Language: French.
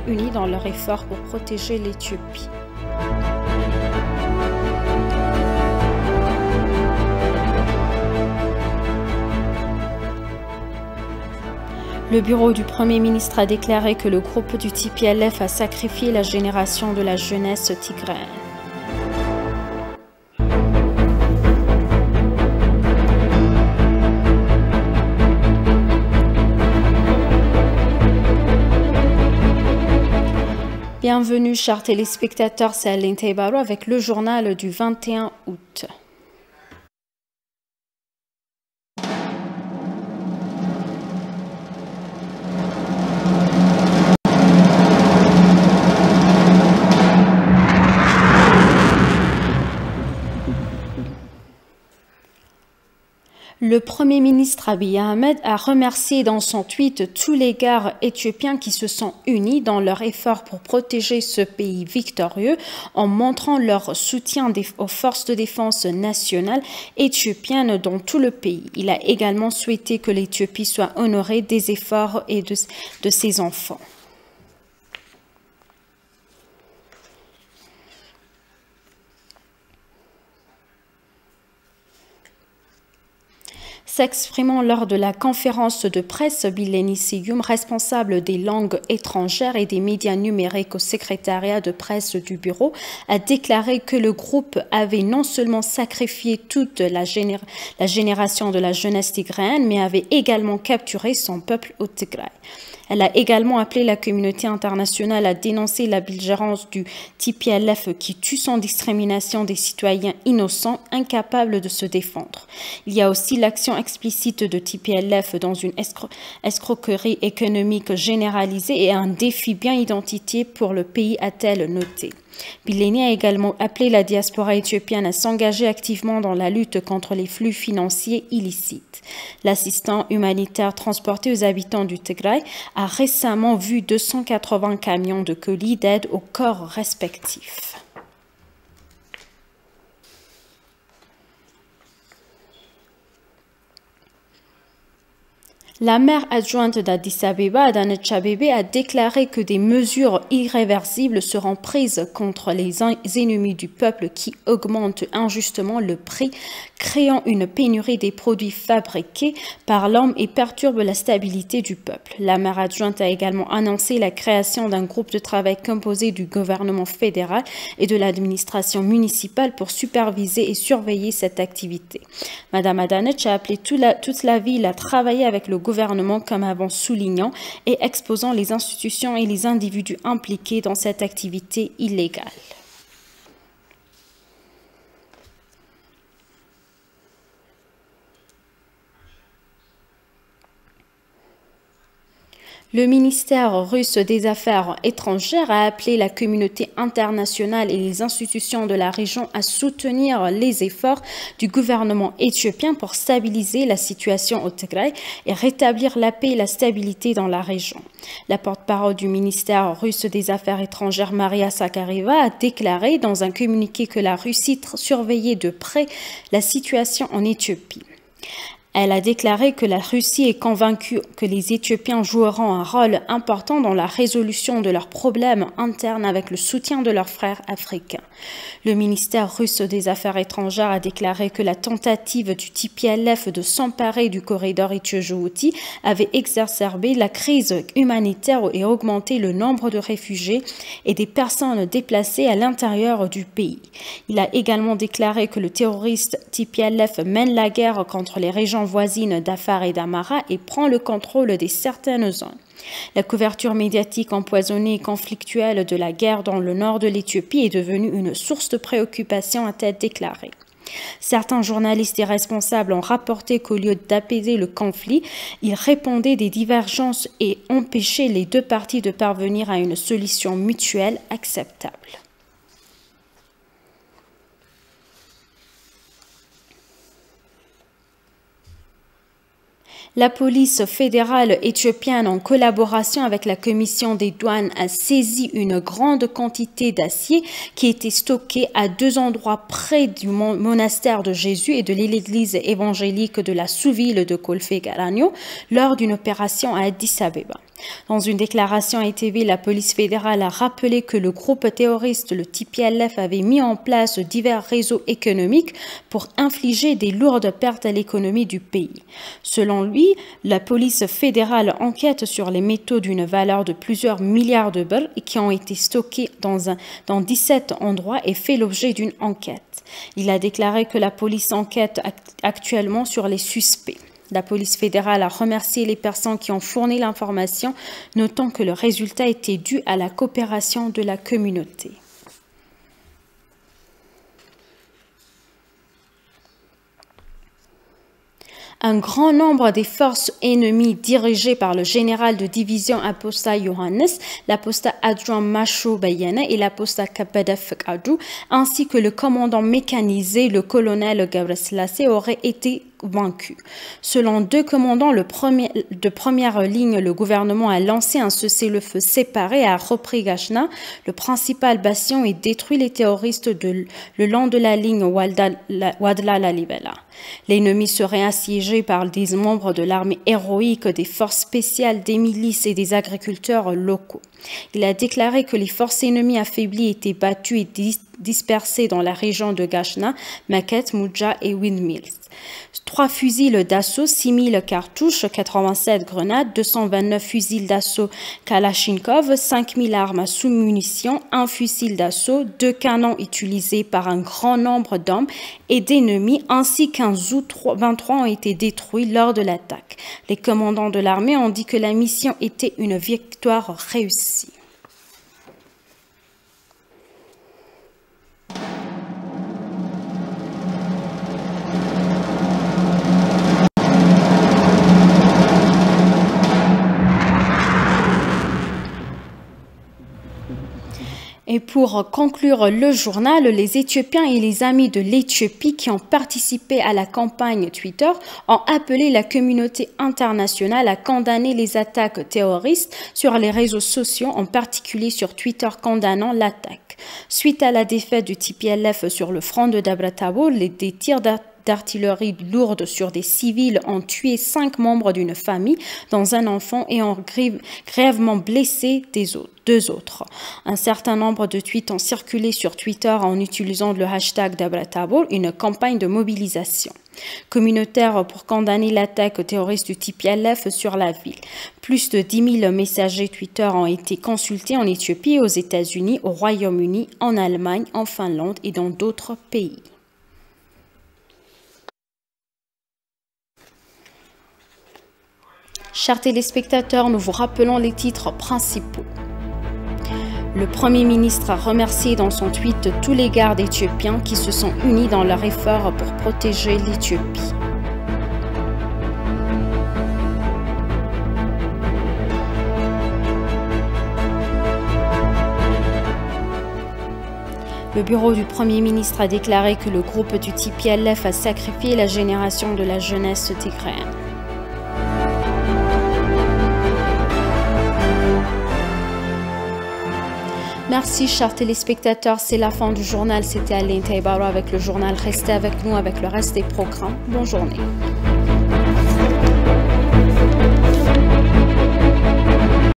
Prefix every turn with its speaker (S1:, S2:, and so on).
S1: unis dans leur effort pour protéger l'Éthiopie. Le bureau du Premier ministre a déclaré que le groupe du TPLF a sacrifié la génération de la jeunesse tigraine. Bienvenue, chers téléspectateurs, c'est Aline Taibaro avec le journal du 21 août. Le Premier ministre Abiy Ahmed a remercié dans son tweet tous les gars éthiopiens qui se sont unis dans leur effort pour protéger ce pays victorieux en montrant leur soutien aux forces de défense nationales éthiopiennes dans tout le pays. Il a également souhaité que l'Éthiopie soit honorée des efforts et de ses enfants. S'exprimant lors de la conférence de presse, Bileni Seyum, responsable des langues étrangères et des médias numériques au secrétariat de presse du bureau, a déclaré que le groupe avait non seulement sacrifié toute la génération de la jeunesse tigraine, mais avait également capturé son peuple au Tigray. Elle a également appelé la communauté internationale à dénoncer la belligérance du TPLF qui tue sans discrimination des citoyens innocents incapables de se défendre. Il y a aussi l'action explicite de TPLF dans une escroquerie économique généralisée et un défi bien identifié pour le pays, a-t-elle noté. Bileni a également appelé la diaspora éthiopienne à s'engager activement dans la lutte contre les flux financiers illicites. L'assistant humanitaire transporté aux habitants du Tigray a récemment vu 280 camions de colis d'aide aux corps respectifs. La maire adjointe d'Addis Abeba, Adanecha Abebe, a déclaré que des mesures irréversibles seront prises contre les ennemis du peuple qui augmentent injustement le prix, créant une pénurie des produits fabriqués par l'homme et perturbent la stabilité du peuple. La maire adjointe a également annoncé la création d'un groupe de travail composé du gouvernement fédéral et de l'administration municipale pour superviser et surveiller cette activité. Madame Adanecha a appelé toute la ville à travailler avec le gouvernement comme avant, soulignant et exposant les institutions et les individus impliqués dans cette activité illégale. Le ministère russe des Affaires étrangères a appelé la communauté internationale et les institutions de la région à soutenir les efforts du gouvernement éthiopien pour stabiliser la situation au Tigray et rétablir la paix et la stabilité dans la région. La porte-parole du ministère russe des Affaires étrangères, Maria Zakhareva, a déclaré dans un communiqué que la Russie surveillait de près la situation en Éthiopie. Elle a déclaré que la Russie est convaincue que les Éthiopiens joueront un rôle important dans la résolution de leurs problèmes internes avec le soutien de leurs frères africains. Le ministère russe des Affaires étrangères a déclaré que la tentative du TPLF de s'emparer du corridor Éthiopie-Djibouti avait exacerbé la crise humanitaire et augmenté le nombre de réfugiés et des personnes déplacées à l'intérieur du pays. Il a également déclaré que le terroriste TPLF mène la guerre contre les régions voisine d'Afar et d'Amara et prend le contrôle de certaines zones. La couverture médiatique empoisonnée et conflictuelle de la guerre dans le nord de l'Éthiopie est devenue une source de préoccupation, a-t-elle déclaré. Certains journalistes et responsables ont rapporté qu'au lieu d'apaiser le conflit, ils répondaient des divergences et empêchaient les deux parties de parvenir à une solution mutuelle acceptable. La police fédérale éthiopienne, en collaboration avec la commission des douanes, a saisi une grande quantité d'acier qui était stocké à deux endroits près du monastère de Jésus et de l'église évangélique de la sous-ville de Kolfe Garanio lors d'une opération à Addis Abeba. Dans une déclaration à ITV, la police fédérale a rappelé que le groupe terroriste, le TPLF, avait mis en place divers réseaux économiques pour infliger des lourdes pertes à l'économie du pays. Selon lui, la police fédérale enquête sur les métaux d'une valeur de plusieurs milliards de birrs qui ont été stockés dans 17 endroits et fait l'objet d'une enquête. Il a déclaré que la police enquête actuellement sur les suspects. La police fédérale a remercié les personnes qui ont fourni l'information, notant que le résultat était dû à la coopération de la communauté. Un grand nombre des forces ennemies dirigées par le général de division aposta Johannes, l'aposta adjoint Macho Bayana et l'aposta Kabada Fekadou, ainsi que le commandant mécanisé, le colonel Gabreslasse, auraient été vaincus. Selon deux commandants de première ligne, le gouvernement a lancé un cessez-le-feu séparé et a repris Gashna, le principal bastion, et détruit les terroristes le long de la ligne Wadla-Lalibela. L'ennemi serait assiégé par des membres de l'armée héroïque, des forces spéciales, des milices et des agriculteurs locaux. Il a déclaré que les forces ennemies affaiblies étaient battues et dispersées dans la région de Gashna, Maquette, Moudja et Windmills. 3 fusils d'assaut, 6000 cartouches, 87 grenades, 229 fusils d'assaut Kalachnikov, 5000 armes à sous-munitions, 1 fusil d'assaut, 2 canons utilisés par un grand nombre d'hommes et d'ennemis, ainsi qu'un Zou-23 ont été détruits lors de l'attaque. Les commandants de l'armée ont dit que la mission était une victoire réussie. Et pour conclure le journal, les Éthiopiens et les amis de l'Éthiopie qui ont participé à la campagne Twitter ont appelé la communauté internationale à condamner les attaques terroristes sur les réseaux sociaux, en particulier sur Twitter condamnant l'attaque. Suite à la défaite du TPLF sur le front de Dabra-Tabo, des tirs d'artillerie lourde sur des civils ont tué 5 membres d'une famille, dont un enfant, et ont grièvement blessé 2 autres. Un certain nombre de tweets ont circulé sur Twitter en utilisant le hashtag Dabra-Tabo, une campagne de mobilisation communautaire pour condamner l'attaque terroriste du TPLF sur la ville. Plus de 10 000 messagers Twitter ont été consultés en Éthiopie, aux États-Unis, au Royaume-Uni, en Allemagne, en Finlande et dans d'autres pays. Chers téléspectateurs, nous vous rappelons les titres principaux. Le Premier ministre a remercié dans son tweet tous les gardes éthiopiens qui se sont unis dans leur effort pour protéger l'Éthiopie. Le bureau du Premier ministre a déclaré que le groupe du TPLF a sacrifié la génération de la jeunesse tigréenne. Merci, chers téléspectateurs. C'est la fin du journal. C'était Aline Taibaro avec le journal. Restez avec nous avec le reste des programmes. Bonne journée.